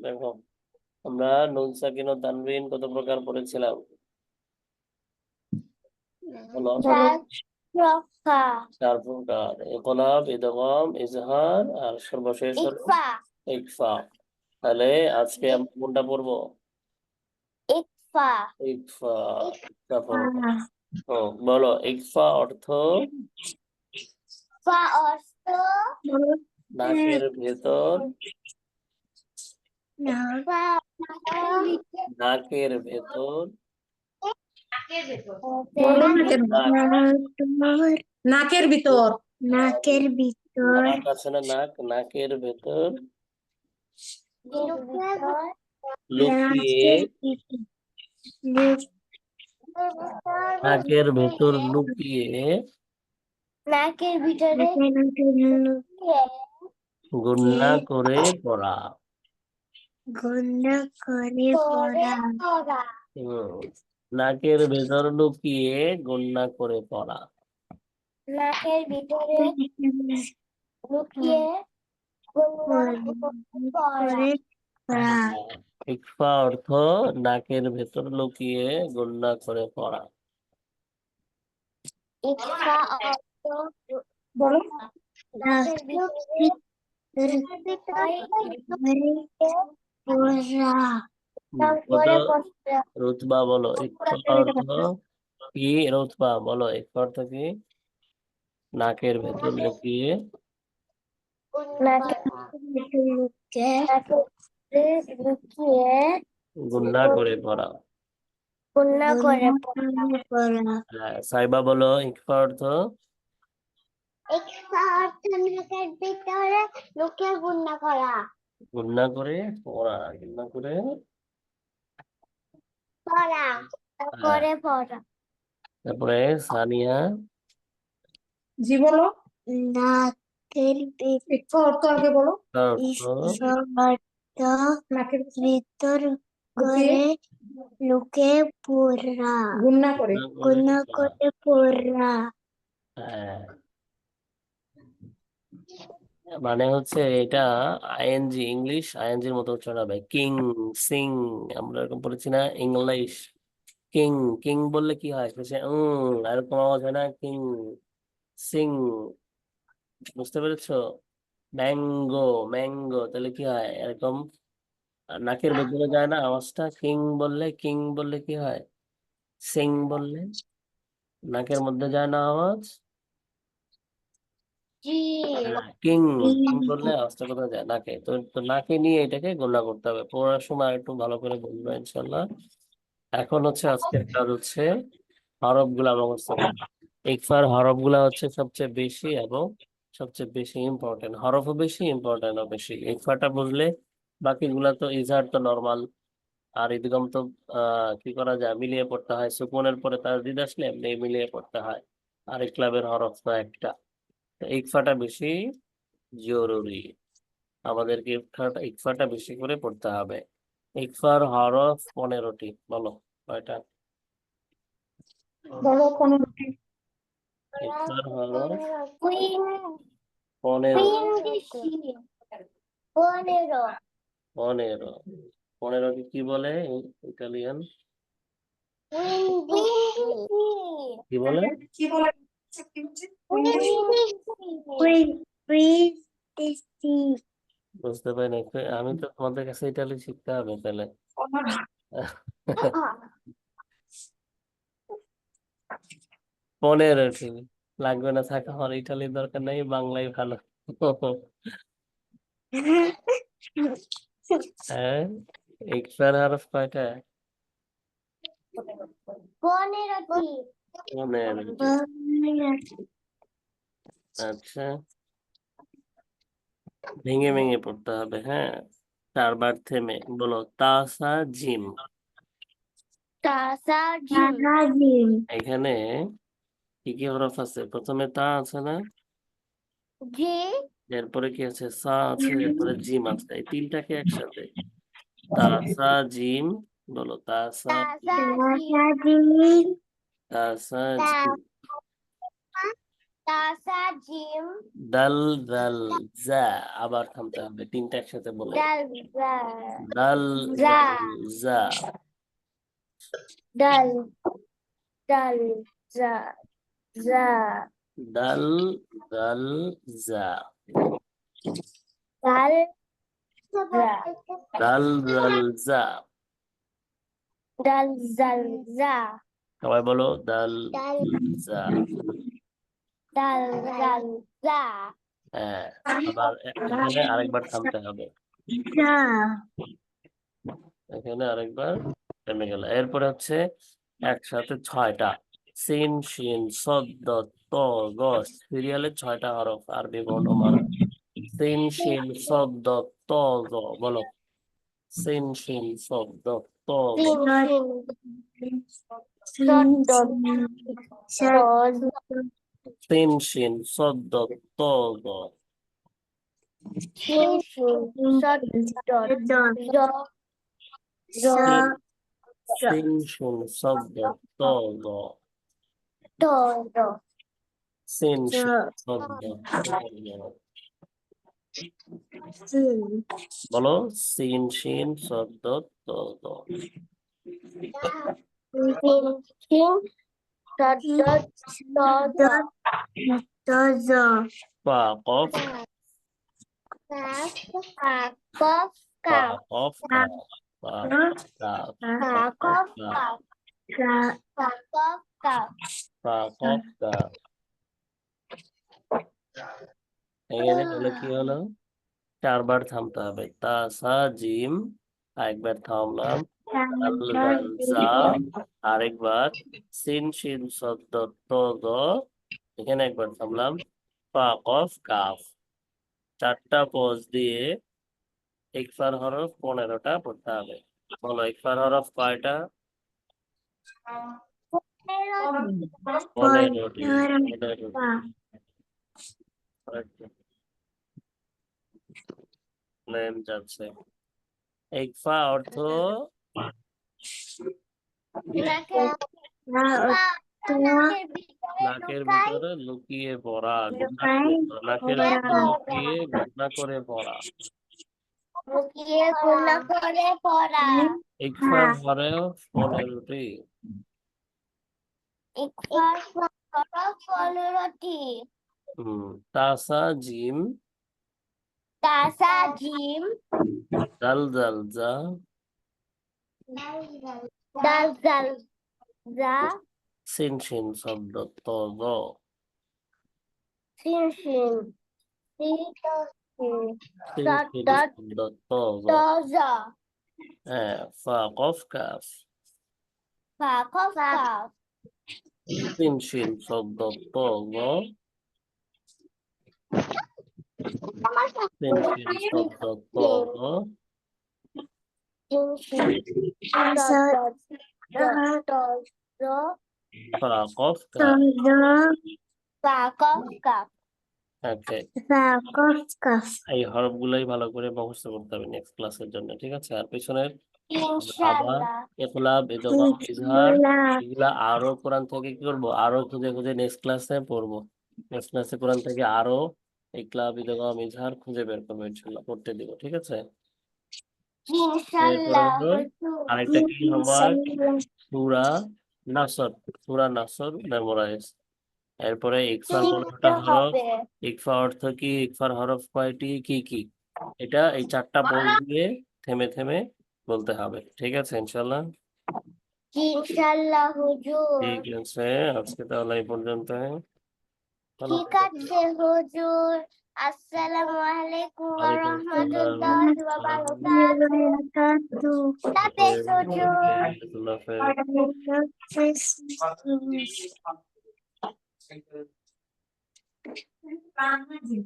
দেখো, আমরা নুন সাকিন ও তানবিন কত প্রকার পড়েছিলাম বলো? চার প্রকার: ইকলাব, ইদগাম, ইজহার আর সর্বশেষ হলো ইখফা। তাহলে আজকে আমরা কোনটা পড়বো? ইখফা। ইখফা পড়বো। বলো, ইখফা অর্থ? নাকের ভেতর, নাকের ভেতর, নাকের ভিতর নাক আছে না, নাক, নাকের ভেতর লুকিয়ে, নাকের ভেতর লুকিয়ে গুণনা করে পড়া। নাকের ভেতর লুকিয়ে গুণনা করে পড়া। নাকের ভিতরে লুকিয়ে ইকফা অর্থ নাকের ভেতর লুকিয়ে গুণনা করে পড়া। ইকফা অর্থ বলো। নাকের ভিতরে বলো রুতবা, বলো ইকফা অর্থ কি? রুতবা বলো, ইকফা অর্থ কি? নাকের ভেতর লুকিয়ে গুণনা করে পড়া। সাইবা বলো, ইকফা অর্থ? ইকফা অর্থ নাকের ভিতরে লুকিয়ে গুণনা করা। গুণনা করে পড়া, গুণনা করে পড়া পড়া। তারপরে সানিয়া জি বলো। নাকের ইকফা অর্থ আগে বলো। নাকের ভিতর করে লুকে পড়া, গুণনা করে গুণনা করে পড়া। হ্যাঁ, মানে হচ্ছে এটা আইএনজি, ইংলিশ আইএনজির মতো উচ্চারণ হবে। কিং, সিং, আমরা এরকম পড়েছি না ইংলিশ। কিং, কিং বললে কি হয়? সে এরকম আওয়াজ হয় না, কিং। সিং, বুঝতে পেরেছো? ম্যাঙ্গো, ম্যাঙ্গো, তাহলে কি হয়? এরকম নাকের ভেতরে যায় না আওয়াজটা। কিং বললে, কিং বললে কি হয়? সিং বললে নাকের মধ্যে যায় না আওয়াজ। জি, কিং, কিং বললে আওয়াজটা কোথায় যায়? নাকে। তো তো নাকে নিয়ে এটাকে গণনা করতে হবে। পড়ার সময় একটু ভালো করে বলবো ইনশাল্লাহ। এখন হচ্ছে আজকের কাজ হচ্ছে হরফ গুলা মুখস্থ করা। ইকফার হরফ গুলা হচ্ছে সবচেয়ে বেশি এবং সবচেয়ে বেশি ইম্পর্টেন্ট। হরফও বেশি, ইম্পর্টেন্টও বেশি। ইকফাটা বুঝলে বাকিগুলা তো, ইজহার তো নর্মাল, আর ইদগম তো কি করা যায়, মিলিয়ে পড়তে হয়। সুকুনের পরে তার দিদ আসলে এমনি মিলিয়ে পড়তে হয়। আর ইকলাবের হরফ তো একটা। তো ইকফাটা বেশি জরুরি, আমাদেরকে ইকফাটা ইকফাটা বেশি করে পড়তে হবে। ইকফার হরফ 15টি, বলো কয়টা? বলো 15টি। ইকফার হরফ কুইন 15। পনেরো। 15, 15কে কি বলে ইটালিয়ান? কি বলে? কি বলে? বুঝতে পারি না। আমি তো তোমাদের কাছে ইটালি শিখতে হবে তাহলে। 15টি লাগবে না, থাকা, আমার ইটালির দরকার নেই, বাংলাই ভালো। হ্যাঁ, ইকফার হরফ কয়টা? 15টি। 15টি। আচ্ছা, ভেঙে ভেঙে পড়তে হবে, হ্যাঁ। 4 বার থেমে বলো, তাসা জিম। তাসা জিম। এখানে কি কি হরফ আছে? প্রথমে তা আছে না, জি, এরপরে কি আছে? সা আছে, এরপরে জিম আছে। এই তিনটাকে একসাথে তাসা জিম বলো, তাসা জিম, তাসা জিম। তাসা জিম। তাসা জিম দাল জাল জা, আবার থামতে হবে, তিনটা একসাথে বলো। দাল জা দাল জা জাল জা, দাল দাল জা জা দাল জাল জা, দাল জা দাল জাল জা, দাল জাল জা সবাই বলো দাল দাল জা। দাল জাল জা হ্যাঁ, আবার এখানে আরেকবার থামতে হবে, জা এখানে আরেকবার থেমে গেল। এরপরে হচ্ছে একসাথে 6টা সিন শিন সদ দত ত গ, সিরিয়ালের 6টা হরফ আরবি বর্ণমালা। সিন শিন সদ দত ত গ, বলো সিন শিন সদ দত ত গ, সিন শিন সদ সিন শিন সদ দত ত গ, সিন শিন সদ দত জ সিন শিন সদ দত ত গ, দ দ সিন শিন সদ দত ত গ, বলো সিন শিন সদ দত ত গ। সিন শিন সদ দত জ ফা কফ কফ ফা কাফ কফ কাফ, ফা কাফ, কফ কাফ, কাফ কফ কাফ ফা কফ কাফ। এখানে হলো কি হলো, 4বার থামতে হবে। তা সা জিম, আরেকবার থামলাম। দাল জাল জা, আরেকবার। সিন শিন সদ দত ত গ, এখানে একবার থামলাম। ফা কফ কাফ। 4টা পজ দিয়ে ইকফার হরফ 15টা পড়তে হবে। বলো ইকফার হরফ কয়টা? 15টি। 15টি। প্লেন যাচ্ছে। ইকফা অর্থ নাকের ভিতরে লুকিয়ে পড়া, নাকের ভিতরে লুকিয়ে গুণা করে পড়া। লুকিয়ে গুণা করে পড়া ইকফার হরফ 15টি। ইকফার হরফ 15টি। তাসা জিম, তাসা জিম দাল জাল জা, দাল জাল জা সিন শিন শব্দ ত গ, সিন শিন সিন সিন শিন দত শব্দ ত গ, দ জ হ্যাঁ, ফা কফ কাফ, ফা কফ কাফ সিন শিন শব্দ ত গ, সিন শিন শব্দ ত গ, সিন শিন দত জ ফা কফ কাফ। ফা কফ কাফ ওকে, ফা কফ কাফ এই হরফগুলোই ভালো করে মুখস্থ করতে হবে নেক্সট ক্লাসের জন্য, ঠিক আছে? আর পিছনের আবার ইনশাআল্লাহ ইকলাব, ইদগাম, ইজহার, এগুলা আরো কোরআন থেকে কি করবো, আরো খুঁজে খুঁজে নেক্সট ক্লাসে পড়বো। নেক্সট ক্লাসে কোরআন থেকে আরো ইকলাব, ইদগাম, ইজহার খুঁজে বের করবো, ইনশাল্লাহ পড়তে দিব, ঠিক আছে? এরপরে ইনশাআল্লাহ হলো আরেকটা কি হোমওয়ার্ক, সূরা নাসর, সূরা নাসর মেমোরাইজ। এরপরে ইকফার 15টা হরফ, হবে ইকফা অর্থ কি, ইকফার হরফ কয়টি, কি কি, এটা এই 4টা পদ দিয়ে থেমে থেমে বলতে হবে, ঠিক আছে ইনশাল্লাহ? ইনশাআল্লাহ হুজুর ঠিক আছে, আজকে তাহলে এই পর্যন্ত। ভালো ঠিক থাকো। আছে হুজুর আসসালামু আলাইকুম ওয়া ওয়ালাইকুম রাহমাতুল্লাহি ওয়া বারাকাতুহু আল্লাহ হাফেজ হুজুর আল্লাহ হাফেজ। বাংলাদেশ